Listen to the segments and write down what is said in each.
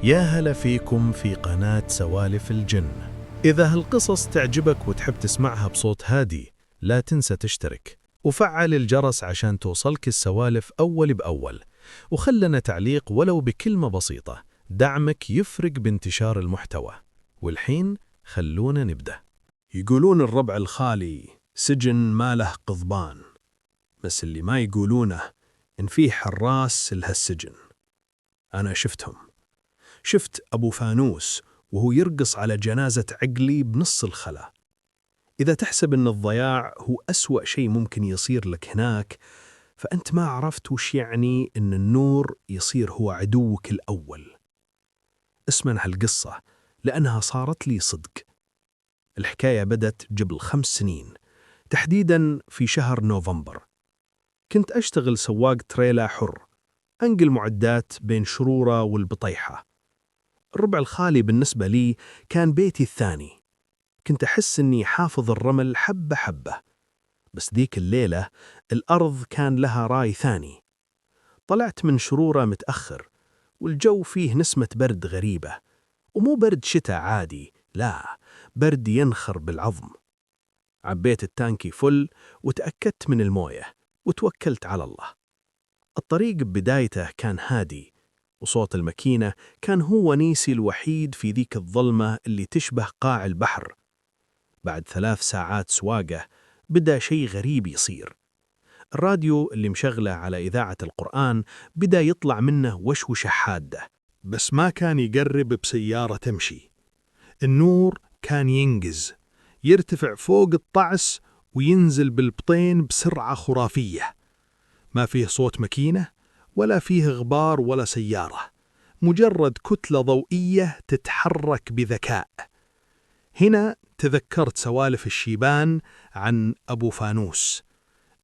يا هلا فيكم في قناة سوالف الجن. إذا هالقصص تعجبك وتحب تسمعها بصوت هادي، لا تنسى تشترك وفعل الجرس عشان توصلك السوالف أول بأول، وخلنا تعليق ولو بكلمة بسيطة. دعمك يفرق بانتشار المحتوى. والحين خلونا نبدأ. يقولون الربع الخالي سجن ما له قضبان، بس اللي ما يقولونه إن فيه حراس لهالسجن. أنا شفت أبو فانوس وهو يرقص على جنازة عقلي بنص الخلا. إذا تحسب أن الضياع هو أسوأ شيء ممكن يصير لك هناك، فأنت ما عرفت وش يعني أن النور يصير هو عدوك الأول. اسمع هالقصة لأنها صارت لي صدق. الحكاية بدت قبل 5 سنين، تحديداً في شهر نوفمبر. كنت أشتغل سواق تريلا حر، أنقل معدات بين شرورة والبطيحة. الربع الخالي بالنسبة لي كان بيتي الثاني. كنت أحس أني حافظ الرمل حبة حبة، بس ذيك الليلة الأرض كان لها راي ثاني. طلعت من شرورة متأخر، والجو فيه نسمة برد غريبة، ومو برد شتاء عادي، لا، برد ينخر بالعظم. عبيت التانكي فل وتأكدت من الموية وتوكلت على الله. الطريق ببدايته كان هادي، وصوت الماكينة كان هو ونيسي الوحيد في ذيك الظلمة اللي تشبه قاع البحر. بعد 3 ساعات سواقة بدأ شيء غريب يصير. الراديو اللي مشغله على إذاعة القرآن بدأ يطلع منه وشوشة حادة، بس ما كان يقرب بسيارة تمشي. النور كان ينقز، يرتفع فوق الطعس وينزل بالبطين بسرعة خرافية. ما فيه صوت ماكينة ولا فيه غبار ولا سيارة، مجرد كتلة ضوئية تتحرك بذكاء. هنا تذكرت سوالف الشيبان عن أبو فانوس،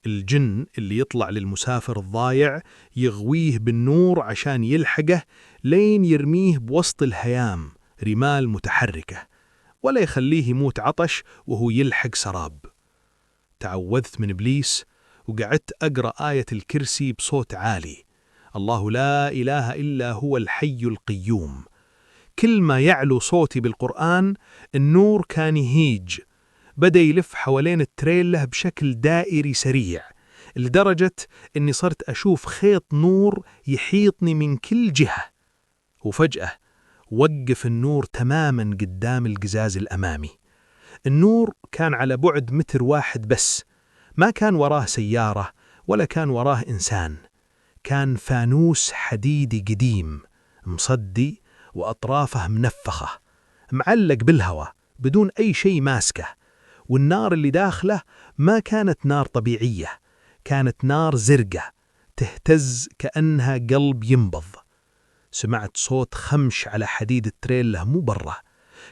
الجن اللي يطلع للمسافر الضايع يغويه بالنور عشان يلحقه لين يرميه بوسط الهيام رمال متحركة، ولا يخليه يموت عطش وهو يلحق سراب. تعوذت من إبليس وقعدت أقرأ آية الكرسي بصوت عالي: الله لا إله إلا هو الحي القيوم. كل ما يعلو صوتي بالقرآن النور كان يهيج، بدأ يلف حوالين التريلة بشكل دائري سريع، لدرجة أني صرت أشوف خيط نور يحيطني من كل جهة. وفجأة وقف النور تماماً قدام القزاز الأمامي. النور كان على بعد 1 متر بس، ما كان وراه سيارة ولا كان وراه إنسان. كان فانوس حديدي قديم مصدي وأطرافه منفخة، معلق بالهواء بدون أي شيء ماسكه. والنار اللي داخله ما كانت نار طبيعية، كانت نار زرقة تهتز كأنها قلب ينبض. سمعت صوت خمش على حديد التريلا مو برا،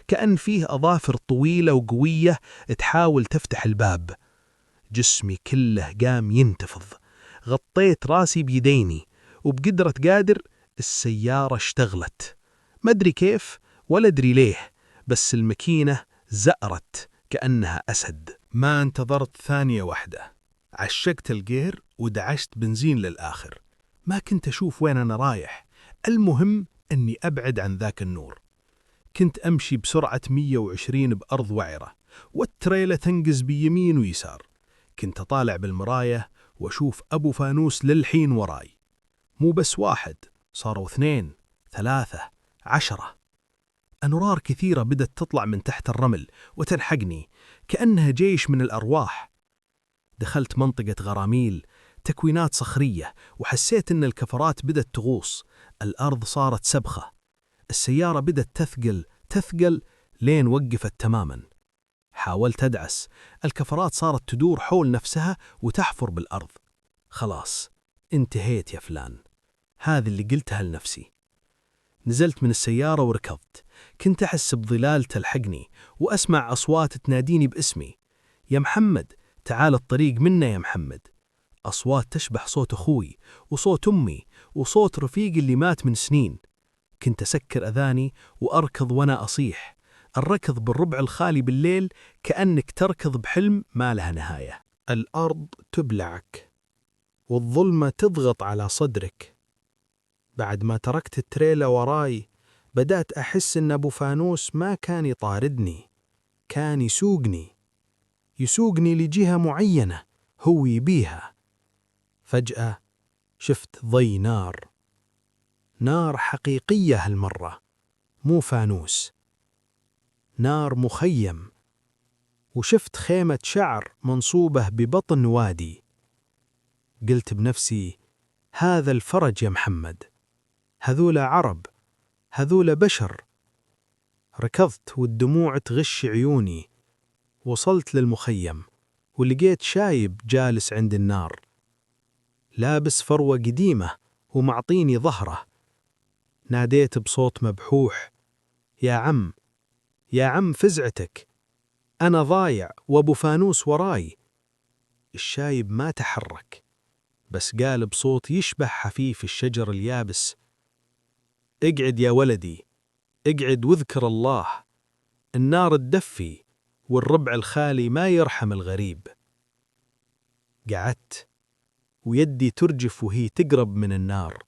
كأن فيه أظافر طويلة وقوية تحاول تفتح الباب. جسمي كله قام ينتفض، غطيت راسي بيديني، وبقدرة قادر السيارة اشتغلت. ما أدري كيف ولا أدري ليه، بس الماكينة زأرت كأنها أسد. ما انتظرت ثانية واحدة، عشقت الجير ودعشت بنزين للآخر. ما كنت أشوف وين أنا رايح، المهم أني أبعد عن ذاك النور. كنت أمشي بسرعة 120 بأرض وعرة، والتريلة تنقز بيمين ويسار. كنت أطالع بالمراية وأشوف أبو فانوس للحين وراي، مو بس 1، صاروا 2، 3، 10. أنوار كثيرة بدت تطلع من تحت الرمل وتلحقني كأنها جيش من الأرواح. دخلت منطقة غراميل، تكوينات صخرية، وحسيت أن الكفرات بدت تغوص. الأرض صارت سبخة، السيارة بدت تثقل لين وقفت تماما. حاولت أدعس، الكفرات صارت تدور حول نفسها وتحفر بالأرض. خلاص انتهيت يا فلان، هذه اللي قلتها لنفسي. نزلت من السيارة وركضت، كنت أحس بظلال تلحقني وأسمع أصوات تناديني باسمي: يا محمد تعال الطريق منا يا محمد. أصوات تشبه صوت أخوي وصوت أمي وصوت رفيقي اللي مات من سنين. كنت أسكر أذاني وأركض وأنا أصيح. الركض بالربع الخالي بالليل كأنك تركض بحلم ما لها نهاية. الأرض تبلعك والظلمة تضغط على صدرك. بعد ما تركت التريلا وراي بدأت أحس إن أبو فانوس ما كان يطاردني، كان يسوقني لجهة معينة هو يبيها. فجأة شفت ضي نار حقيقية هالمرة، مو فانوس، نار مخيم. وشفت خيمة شعر منصوبة ببطن وادي. قلت بنفسي: هذا الفرج يا محمد، هذولا عرب، هذولا بشر. ركضت والدموع تغش عيوني. وصلت للمخيم ولقيت شايب جالس عند النار، لابس فروة قديمة ومعطيني ظهره. ناديت بصوت مبحوح: يا عم فزعتك، أنا ضايع وأبو فانوس وراي. الشايب ما تحرك، بس قال بصوت يشبه حفيف الشجر اليابس: اقعد يا ولدي، اقعد واذكر الله، النار تدفي والربع الخالي ما يرحم الغريب. قعدت ويدي ترجف وهي تقرب من النار،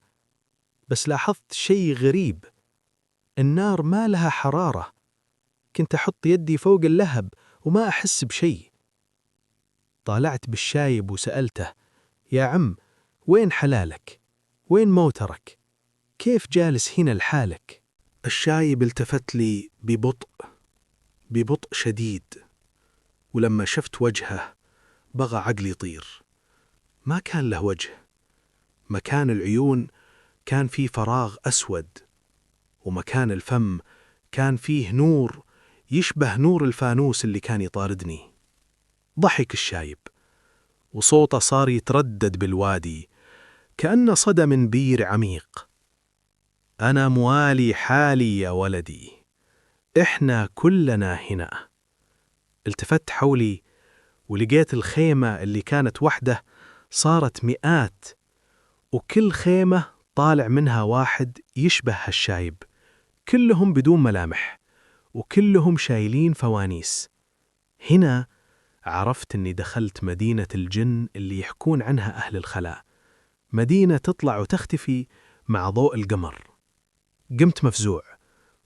بس لاحظت شيء غريب: النار ما لها حرارة. كنت أحط يدي فوق اللهب وما أحس بشيء. طالعت بالشايب وسألته: يا عم، وين حلالك؟ وين موترك؟ كيف جالس هنا لحالك؟ الشايب التفت لي ببطء شديد، ولما شفت وجهه بغى عقلي يطير. ما كان له وجه، مكان العيون كان فيه فراغ أسود، ومكان الفم كان فيه نور يشبه نور الفانوس اللي كان يطاردني. ضحك الشايب وصوته صار يتردد بالوادي كأنه صدى من بير عميق: أنا موالي حالي يا ولدي، إحنا كلنا هنا. التفت حولي ولقيت الخيمة اللي كانت وحده صارت مئات، وكل خيمة طالع منها واحد يشبه هالشايب، كلهم بدون ملامح وكلهم شايلين فوانيس. هنا عرفت أني دخلت مدينة الجن اللي يحكون عنها أهل الخلاء، مدينة تطلع وتختفي مع ضوء القمر. قمت مفزوع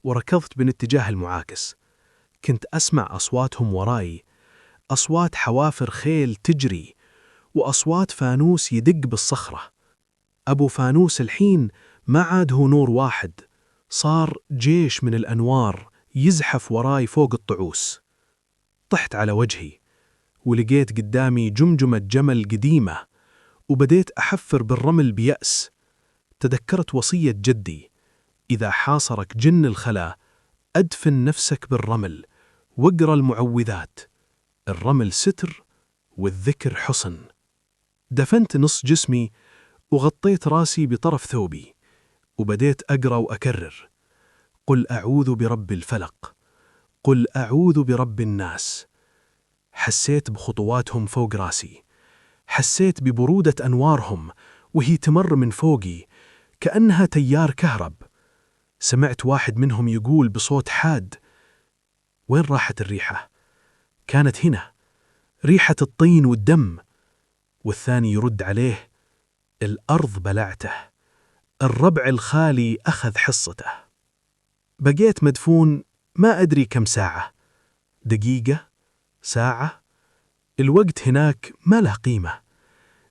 وركضت بالاتجاه المعاكس. كنت أسمع أصواتهم وراي، أصوات حوافر خيل تجري، وأصوات فانوس يدق بالصخرة. أبو فانوس الحين ما عاد هو نور واحد، صار جيش من الأنوار يزحف وراي فوق الطعوس. طحت على وجهي ولقيت قدامي جمجمة جمل قديمة، وبديت أحفر بالرمل بيأس. تذكرت وصية جدي: إذا حاصرك جن الخلا أدفن نفسك بالرمل واقرأ المعوذات، الرمل ستر والذكر حصن. دفنت نص جسمي وغطيت راسي بطرف ثوبي، وبديت أقرأ وأكرر: قل أعوذ برب الفلق، قل أعوذ برب الناس. حسيت بخطواتهم فوق راسي، حسيت ببرودة أنوارهم وهي تمر من فوقي كأنها تيار كهرب. سمعت واحد منهم يقول بصوت حاد: وين راحت الريحة؟ كانت هنا، ريحة الطين والدم. والثاني يرد عليه: الأرض بلعته، الربع الخالي أخذ حصته. بقيت مدفون ما أدري كم ساعة، دقيقة، ساعة، الوقت هناك ما له قيمة،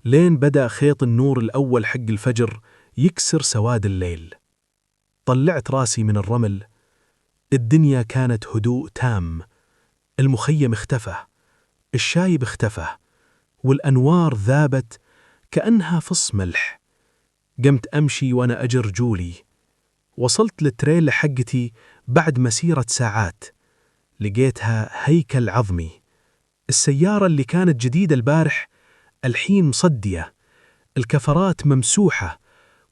لين بدأ خيط النور الأول حق الفجر يكسر سواد الليل. طلعت راسي من الرمل. الدنيا كانت هدوء تام، المخيم اختفى، الشايب اختفى، والأنوار ذابت كأنها فص ملح. قمت أمشي وأنا أجر جولي. وصلت للتريل حقتي بعد مسيرة ساعات. لقيتها هيكل عظمي. السيارة اللي كانت جديدة البارح الحين مصدية، الكفرات ممسوحة،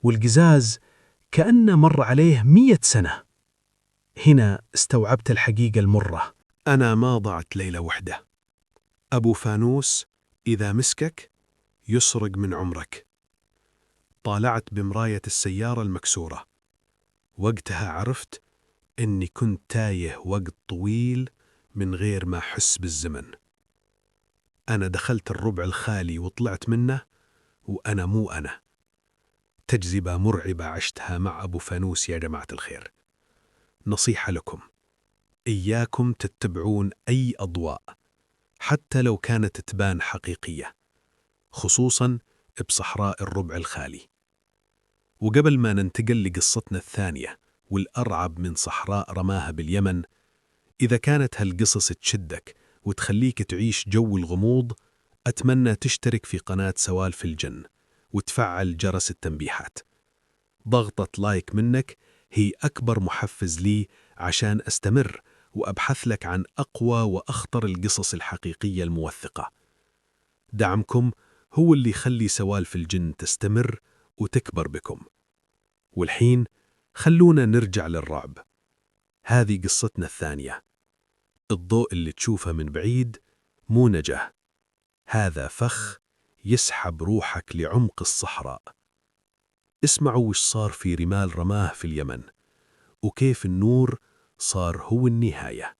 والقزاز كأنه مر عليه 100 سنة. هنا استوعبت الحقيقة المرة: أنا ما ضعت ليلة وحدة. أبو فانوس إذا مسكك يسرق من عمرك. طالعت بمراية السيارة المكسورة. وقتها عرفت إني كنت تايه وقت طويل من غير ما أحس بالزمن. أنا دخلت الربع الخالي وطلعت منه وأنا مو أنا. تجربة مرعبة عشتها مع أبو فانوس يا جماعة الخير. نصيحة لكم: إياكم تتبعون أي أضواء حتى لو كانت تبان حقيقية، خصوصاً بصحراء الربع الخالي. وقبل ما ننتقل لقصتنا الثانية والأرعب من صحراء رماها باليمن، إذا كانت هالقصص تشدك وتخليك تعيش جو الغموض، أتمنى تشترك في قناة سوالف الجن وتفعل جرس التنبيهات. ضغطة لايك منك هي أكبر محفز لي عشان أستمر وأبحث لك عن أقوى وأخطر القصص الحقيقية الموثقة. دعمكم هو اللي يخلي سوالف الجن تستمر وتكبر بكم. والحين خلونا نرجع للرعب. هذه قصتنا الثانية. الضوء اللي تشوفه من بعيد مو نجاة، هذا فخ يسحب روحك لعمق الصحراء. اسمعوا وش صار في رمال رماه في اليمن، وكيف النور صار هو النهاية.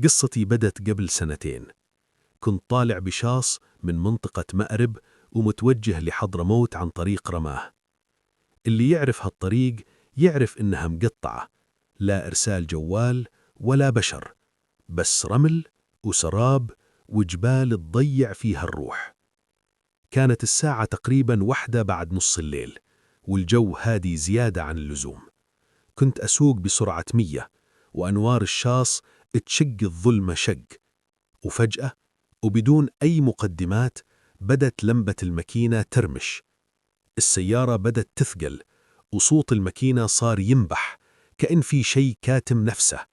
قصتي بدت قبل 2 سنين. كنت طالع بشاص من منطقة مأرب ومتوجه لحضرموت عن طريق رماه. اللي يعرف هالطريق يعرف إنها مقطعة، لا إرسال جوال ولا بشر، بس رمل وسراب وجبال تضيع فيها الروح. كانت الساعة تقريباً 1:00 الليل، والجو هادي زيادة عن اللزوم. كنت أسوق بسرعة 100 وأنوار الشاص تشق الظلمة شق، وفجأة وبدون أي مقدمات بدت لمبة الماكينة ترمش. السيارة بدت تثقل، وصوت الماكينة صار ينبح كأن في شيء كاتم نفسه.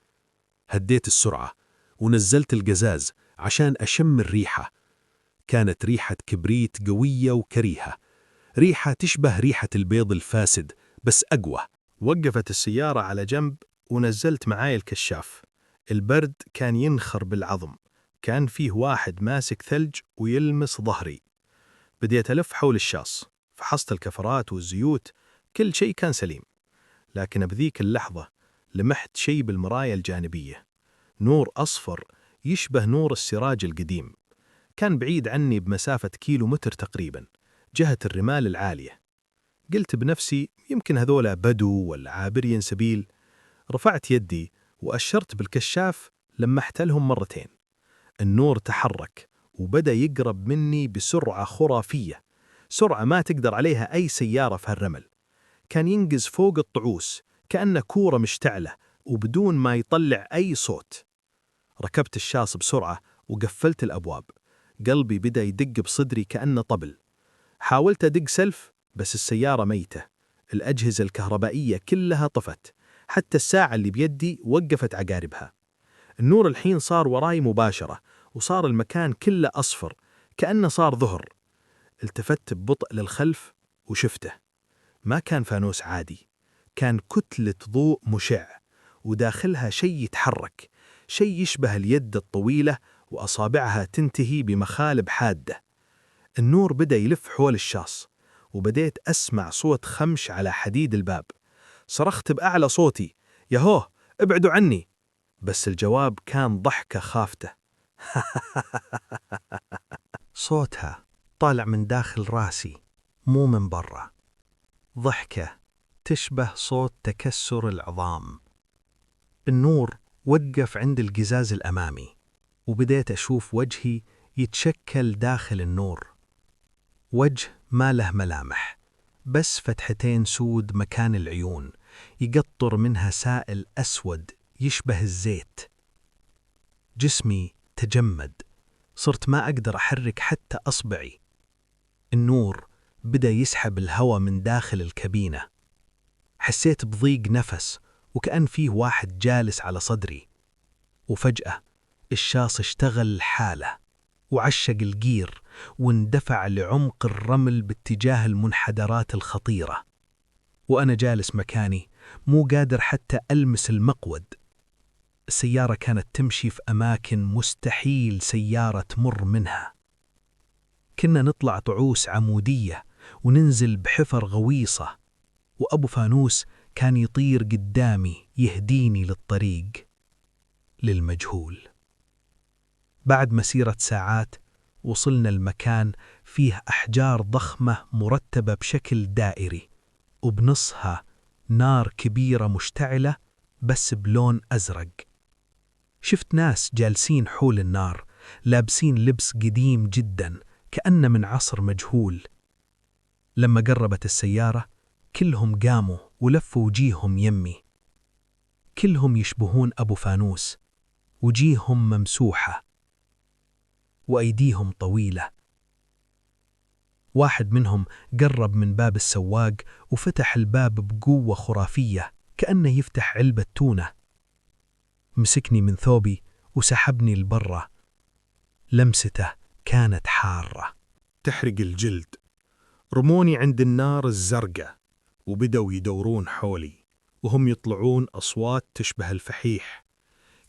هديت السرعة ونزلت القزاز عشان أشم الريحة. كانت ريحة كبريت قوية وكريهة، ريحة تشبه ريحة البيض الفاسد بس أقوى. وقفت السيارة على جنب ونزلت معاي الكشاف. البرد كان ينخر بالعظم، كان فيه واحد ماسك ثلج ويلمس ظهري. بديت ألف حول الشاص، فحصت الكفرات والزيوت، كل شيء كان سليم. لكن بذيك اللحظة لمحت شيء بالمراية الجانبية، نور أصفر يشبه نور السراج القديم. كان بعيد عني بمسافة 1 كيلومتر تقريبا، جهة الرمال العالية. قلت بنفسي يمكن هذولا بدو ولا عابرين سبيل. رفعت يدي وأشرت بالكشاف، لمحت لهم 2 مرات. النور تحرك وبدأ يقرب مني بسرعة خرافية، سرعة ما تقدر عليها أي سيارة في هالرمل. كان ينقز فوق الطعوس كأنه كورة مشتعلة وبدون ما يطلع أي صوت. ركبت الشاص بسرعة وقفلت الأبواب. قلبي بدأ يدق بصدري كأنه طبل. حاولت أدق سلف بس السيارة ميتة، الأجهزة الكهربائية كلها طفت، حتى الساعة اللي بيدي وقفت عقاربها. النور الحين صار وراي مباشرة، وصار المكان كله أصفر كأنه صار ظهر. التفت ببطء للخلف وشفته. ما كان فانوس عادي، كان كتلة ضوء مشع، وداخلها شيء يتحرك، شيء يشبه اليد الطويلة وأصابعها تنتهي بمخالب حادة. النور بدأ يلف حول الشاص، وبديت أسمع صوت خمش على حديد الباب. صرخت بأعلى صوتي: يهوه ابعدوا عني! بس الجواب كان ضحكة خافتة. صوتها طالع من داخل راسي مو من برا، ضحكة تشبه صوت تكسر العظام. النور وقف عند القزاز الأمامي، وبديت أشوف وجهي يتشكل داخل النور. وجه ما له ملامح، بس فتحتين سود مكان العيون، يقطر منها سائل أسود يشبه الزيت. جسمي تجمد، صرت ما أقدر أحرك حتى أصبعي. النور بدأ يسحب الهواء من داخل الكابينة. حسيت بضيق نفس وكأن فيه واحد جالس على صدري. وفجأة الشاص اشتغل حاله وعشق الجير واندفع لعمق الرمل باتجاه المنحدرات الخطيرة. وأنا جالس مكاني مو قادر حتى ألمس المقود. السيارة كانت تمشي في أماكن مستحيل سيارة تمر منها. كنا نطلع طعوس عمودية وننزل بحفر غويصة، وأبو فانوس كان يطير قدامي يهديني للطريق للمجهول. بعد مسيرة ساعات وصلنا المكان فيه أحجار ضخمة مرتبة بشكل دائري، وبنصها نار كبيرة مشتعلة بس بلون أزرق. شفت ناس جالسين حول النار لابسين لبس قديم جدا كأنه من عصر مجهول. لما قربت السيارة كلهم قاموا ولفوا وجيههم يمي. كلهم يشبهون أبو فانوس، وجيههم ممسوحة وأيديهم طويلة. واحد منهم قرب من باب السواق وفتح الباب بقوة خرافية كأنه يفتح علبة تونة. مسكني من ثوبي وسحبني لبرا. لمسته كانت حارة تحرق الجلد. رموني عند النار الزرقاء وبدوا يدورون حولي وهم يطلعون أصوات تشبه الفحيح.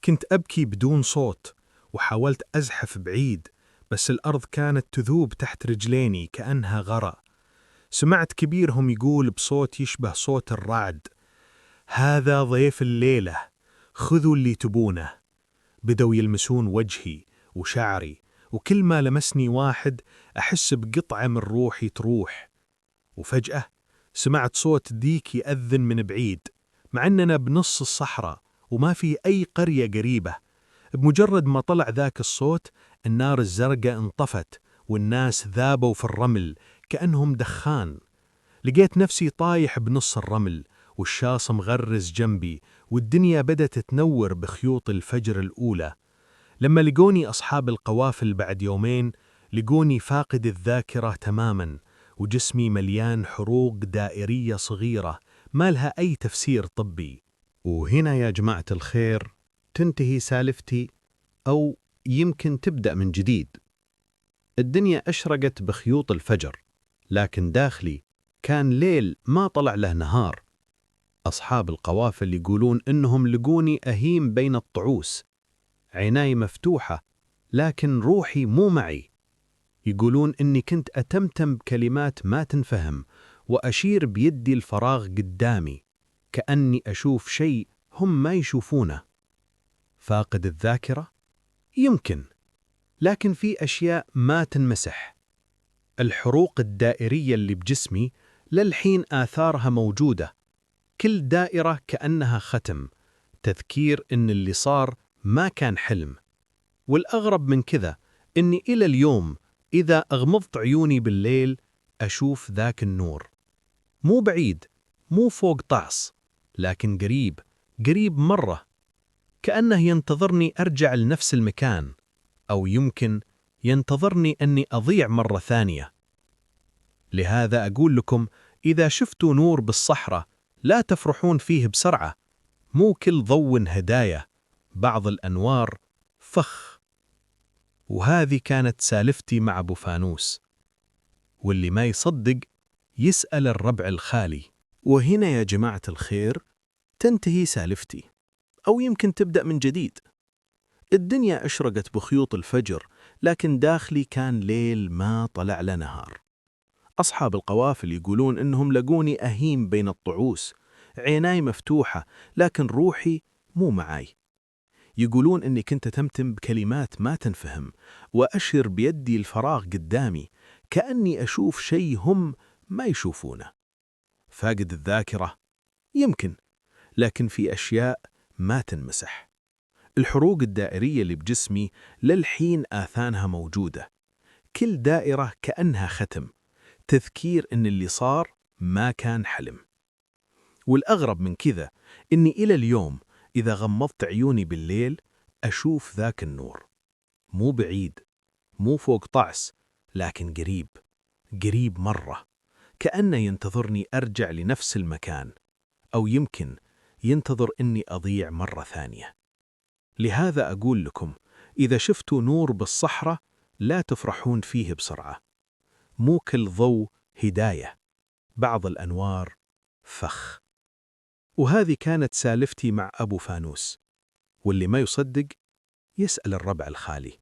كنت أبكي بدون صوت وحاولت أزحف بعيد، بس الأرض كانت تذوب تحت رجليني كأنها غرق. سمعت كبيرهم يقول بصوت يشبه صوت الرعد: هذا ضيف الليلة، خذوا اللي تبونه. بدوا يلمسون وجهي وشعري، وكل ما لمسني واحد أحس بقطعة من روحي تروح. وفجأة سمعت صوت ديك يأذن من بعيد، مع أننا بنص الصحراء وما في أي قرية قريبة. بمجرد ما طلع ذاك الصوت النار الزرقاء انطفت والناس ذابوا في الرمل كأنهم دخان. لقيت نفسي طايح بنص الرمل والشاص مغرز جنبي، والدنيا بدت تنور بخيوط الفجر الأولى. لما لقوني أصحاب القوافل بعد يومين لقوني فاقد الذاكرة تماما، وجسمي مليان حروق دائرية صغيرة ما لها أي تفسير طبي. وهنا يا جماعة الخير تنتهي سالفتي، أو يمكن تبدأ من جديد. الدنيا أشرقت بخيوط الفجر، لكن داخلي كان ليل ما طلع له نهار. أصحاب القوافل يقولون إنهم لقوني أهيم بين الطعوس، عيناي مفتوحة لكن روحي مو معي. يقولون إني كنت أتمتم بكلمات ما تنفهم وأشير بيدي الفراغ قدامي كأني أشوف شيء هم ما يشوفونه. فاقد الذاكرة؟ يمكن، لكن في أشياء ما تنمسح. الحروق الدائرية اللي بجسمي للحين آثارها موجودة، كل دائرة كأنها ختم، تذكير إن اللي صار ما كان حلم. والأغرب من كذا إني إلى اليوم إذا أغمضت عيوني بالليل أشوف ذاك النور، مو بعيد، مو فوق طعس، لكن قريب، قريب مرة، كأنه ينتظرني أرجع لنفس المكان، أو يمكن ينتظرني أني أضيع مرة ثانية. لهذا أقول لكم إذا شفتوا نور بالصحراء لا تفرحون فيه بسرعة، مو كل ضوء هداية، بعض الأنوار فخ. وهذه كانت سالفتي مع أبو فانوس، واللي ما يصدق يسأل الربع الخالي. وهنا يا جماعة الخير تنتهي سالفتي، أو يمكن تبدأ من جديد. الدنيا أشرقت بخيوط الفجر، لكن داخلي كان ليل ما طلع له نهار. أصحاب القوافل يقولون إنهم لقوني أهيم بين الطعوس، عيناي مفتوحة لكن روحي مو معاي. يقولون إني كنت أتمتم بكلمات ما تنفهم وأشر بيدي الفراغ قدامي كأني أشوف شيء هم ما يشوفونه. فاقد الذاكرة؟ يمكن، لكن في أشياء ما تنمسح. الحروق الدائرية اللي بجسمي للحين آثانها موجودة، كل دائرة كأنها ختم، تذكير إن اللي صار ما كان حلم. والأغرب من كذا إني إلى اليوم إذا غمضت عيوني بالليل أشوف ذاك النور، مو بعيد، مو فوق طعس، لكن قريب، قريب مرة، كأنه ينتظرني أرجع لنفس المكان، أو يمكن ينتظر إني أضيع مرة ثانية. لهذا أقول لكم إذا شفتوا نور بالصحراء لا تفرحون فيه بسرعة، مو كل ضوء هداية، بعض الأنوار فخ. وهذه كانت سالفتي مع أبو فانوس، واللي ما يصدق يسأل الربع الخالي.